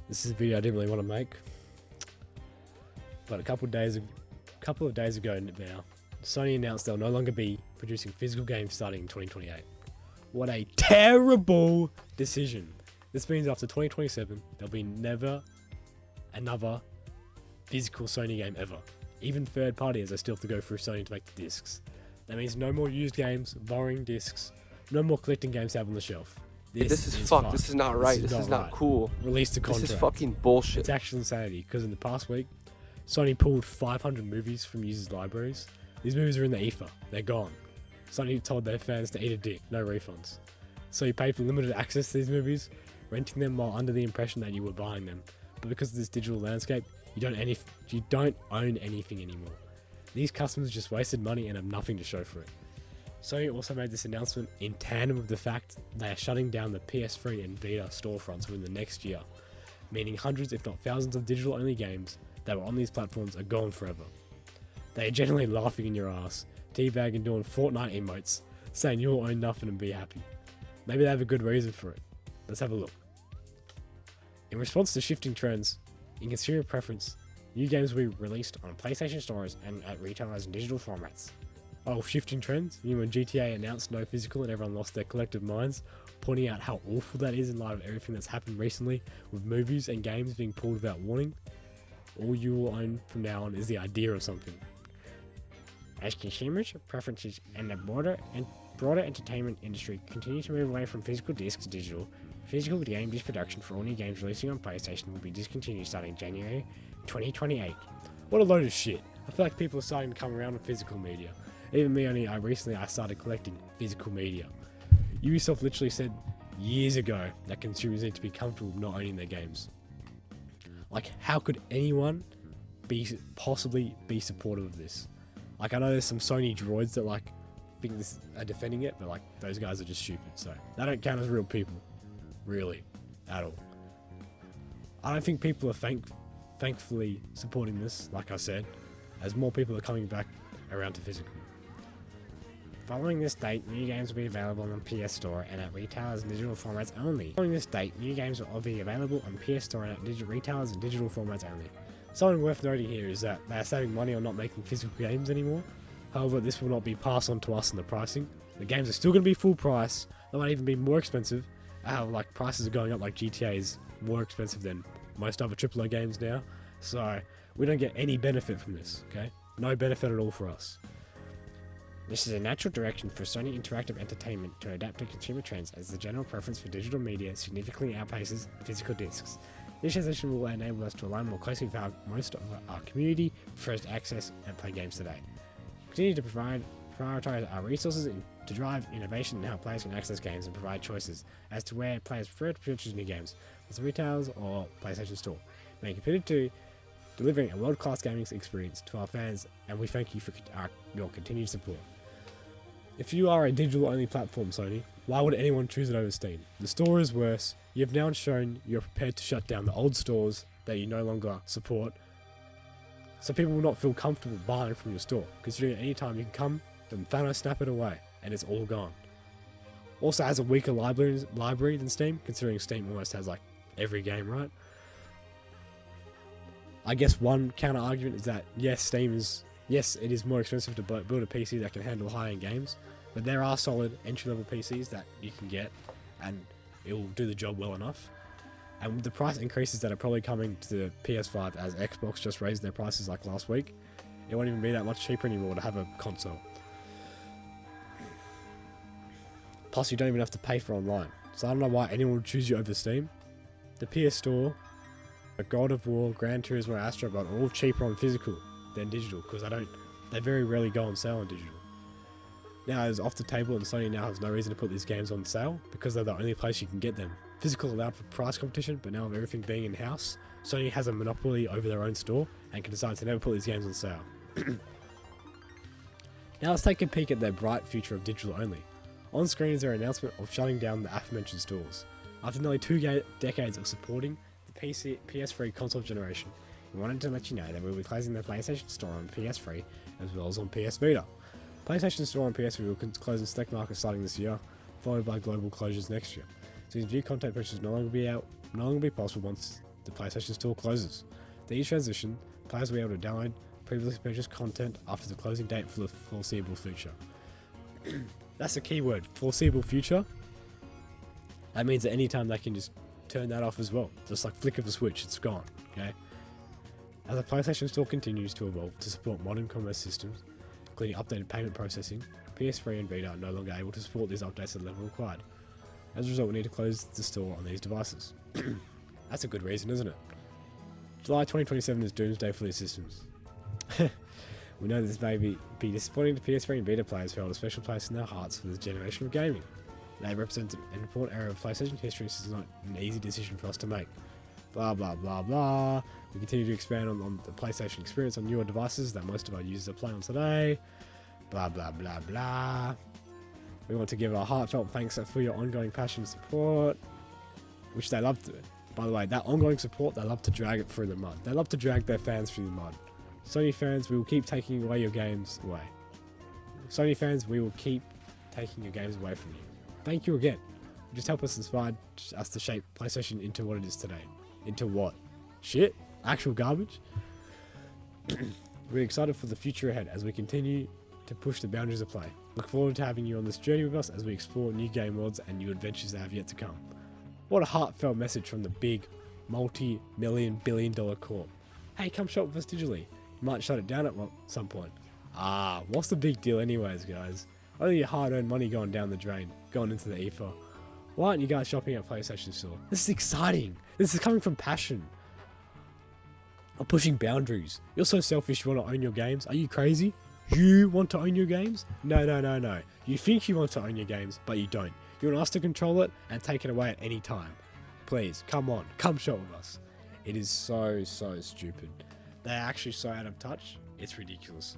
This is a video I didn't really want to make, but a couple of days ago now, Sony announced they'll no longer be producing physical games starting in 2028. What a terrible decision! This means after 2027, there'll be never another physical Sony game ever. Even third party, as they still have to go through Sony to make the discs. That means no more used games, borrowing discs, no more collecting games to have on the shelf. This is fucked. This is not right. This is not cool. Release the contract. This is fucking bullshit. It's actual insanity, because in the past week, Sony pulled 500 movies from users' libraries. These movies are in the ether. They're gone. Sony told their fans to eat a dick, no refunds. So you paid for limited access to these movies, renting them while under the impression that you were buying them. But because of this digital landscape, you don't own anything anymore. These customers just wasted money and have nothing to show for it. Sony also made this announcement in tandem with the fact they are shutting down the PS3 and Vita storefronts within the next year, meaning hundreds if not thousands of digital-only games that were on these platforms are gone forever. They are generally laughing in your ass, teabagging, doing Fortnite emotes, saying you'll own nothing and be happy. Maybe they have a good reason for it. Let's have a look. In response to shifting trends in consumer preference, new games will be released on PlayStation stores and at retailers in digital formats. Oh, shifting trends? You know when GTA announced no physical and everyone lost their collective minds, pointing out how awful that is in light of everything that's happened recently with movies and games being pulled without warning? All you will own from now on is the idea of something. As consumers' preferences and the broader entertainment industry continue to move away from physical discs to digital, physical game disc production for all new games releasing on PlayStation will be discontinued starting January 2028. What a load of shit. I feel like people are starting to come around with physical media. Even me, I started collecting physical media. Ubisoft literally said years ago that consumers need to be comfortable with not owning their games. Like, how could anyone possibly be supportive of this? Like, I know there's some Sony droids that think this are defending it, but those guys are just stupid, so they don't count as real people, really, at all. I don't think people are thankfully supporting this, like I said, as more people are coming back around to physical. Following this date, new games will be available on the PS Store and at retailers and digital formats only. Following this date, new games will be available on PS Store and at retailers and digital formats only. Something worth noting here is that they are saving money on not making physical games anymore. However, this will not be passed on to us in the pricing. The games are still going to be full price. They might even be more expensive. Prices are going up, like GTA is more expensive than most other AAA games now. So we don't get any benefit from this, okay? No benefit at all for us. This is a natural direction for Sony Interactive Entertainment to adapt to consumer trends as the general preference for digital media significantly outpaces physical discs. This transition will enable us to align more closely with how most of our community prefers to access and play games today. Continue to prioritize our resources to drive innovation in how players can access games and provide choices as to where players prefer to purchase new games, with retailers or PlayStation Store. Being committed to delivering a world-class gaming experience to our fans, and we thank you for your continued support. If you are a digital-only platform, Sony, why would anyone choose it over Steam? The store is worse. You have now shown you're prepared to shut down the old stores that you no longer support, so people will not feel comfortable buying from your store, considering at any time you can come and Thanos snap it away, and it's all gone. Also has a weaker library than Steam, considering Steam almost has every game, right? I guess one counter argument is that yes, it is more expensive to build a PC that can handle high-end games, but there are solid entry-level PCs that you can get, and it will do the job well enough. And with the price increases that are probably coming to the PS5 as Xbox just raised their prices last week, it won't even be that much cheaper anymore to have a console. Plus, you don't even have to pay for online, so I don't know why anyone would choose you over Steam. The PS Store, God of War, Gran Turismo, Astro Bot are all cheaper on physical than digital, because they very rarely go on sale on digital. Now it's off the table, and Sony now has no reason to put these games on sale because they're the only place you can get them. Physical allowed for price competition, but now with everything being in-house, Sony has a monopoly over their own store and can decide to never put these games on sale. Now let's take a peek at their bright future of digital only. On screen is their announcement of shutting down the aforementioned stores. After nearly 2 decades of supporting the PS3 console generation, we wanted to let you know that we'll be closing the PlayStation Store on PS3 as well as on PS Vita. PlayStation Store on PS3 will close in select markets starting this year, followed by global closures next year. So view content purchases no longer be possible once the PlayStation Store closes. The each transition, players will be able to download previously purchased content after the closing date for the foreseeable future. That's the key word, foreseeable future. That means at any time they can just turn that off as well. Just like flick of a switch, it's gone, okay? As the PlayStation Store continues to evolve to support modern commerce systems, including updated payment processing, PS3 and Vita are no longer able to support these updates at the level required. As a result, we need to close the store on these devices. That's a good reason, isn't it? July 2027 is doomsday for these systems. We know this may be disappointing to PS3 and Vita players who hold a special place in their hearts for this generation of gaming. They represent an important era of PlayStation history, so it's not an easy decision for us to make. Blah blah blah blah. We continue to expand on the PlayStation experience on newer devices that most of our users are playing on today. Blah blah blah blah. We want to give our heartfelt thanks for your ongoing passion and support, which they love to. By the way, that ongoing support, they love to drag it through the mud. They love to drag their fans through the mud. Sony fans, we will keep taking away your games away. Sony fans, we will keep taking your games away from you. Thank you again. Just help us inspire us to shape PlayStation into what it is today. Into what? Shit? Actual garbage? We're excited for the future ahead as we continue to push the boundaries of play. Look forward to having you on this journey with us as we explore new game worlds and new adventures that have yet to come. What a heartfelt message from the big, multi-million billion-dollar corp. Hey, come shop with us digitally. You might shut it down at some point. What's the big deal anyways, guys? Only your hard-earned money going down the drain, going into the ether. Why aren't you guys shopping at PlayStation Store? This is exciting. This is coming from passion. I'm pushing boundaries. You're so selfish you want to own your games. Are you crazy? You want to own your games? No, no, no, no. You think you want to own your games, but you don't. You want us to control it and take it away at any time. Please, come on. Come shop with us. It is so stupid. They're actually so out of touch. It's ridiculous.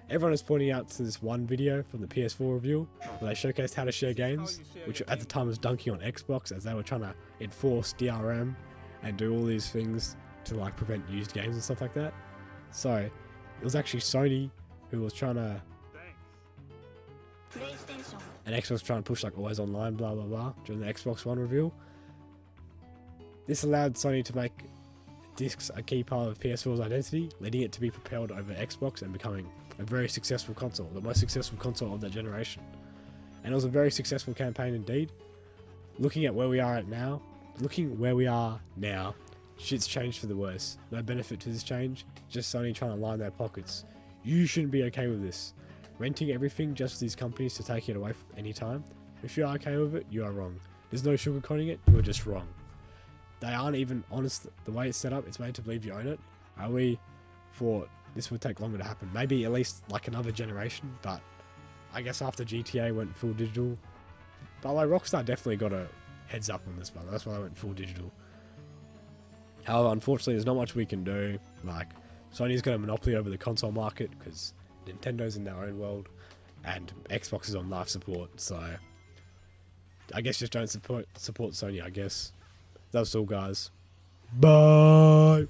Everyone is pointing out to this one video from the PS4 review where they showcased how to share games, which at the time was dunking on Xbox as they were trying to enforce DRM and do all these things to like prevent used games and stuff like that. So it was actually Sony who was trying to, and Xbox trying to push like always online blah blah blah during the Xbox One reveal. This allowed Sony to make discs a key part of PS4's identity, leading it to be propelled over Xbox and becoming a very successful console, the most successful console of that generation. And it was a very successful campaign indeed. Looking where we are now, shit's changed for the worse. No benefit to this change, just Sony trying to line their pockets. You shouldn't be okay with this. Renting everything just for these companies to take it away any time. If you're okay with it, you are wrong. There's no sugarcoating it, you're just wrong. They aren't even honest. The way it's set up, it's made to believe you own it. We thought this would take longer to happen. Maybe at least like another generation, but I guess after GTA went full digital. But like Rockstar definitely got a heads up on this, but that's why they went full digital. However, unfortunately, there's not much we can do. Like, Sony's got a monopoly over the console market because Nintendo's in their own world and Xbox is on life support, so I guess just don't support Sony, I guess. That's all, guys. Bye!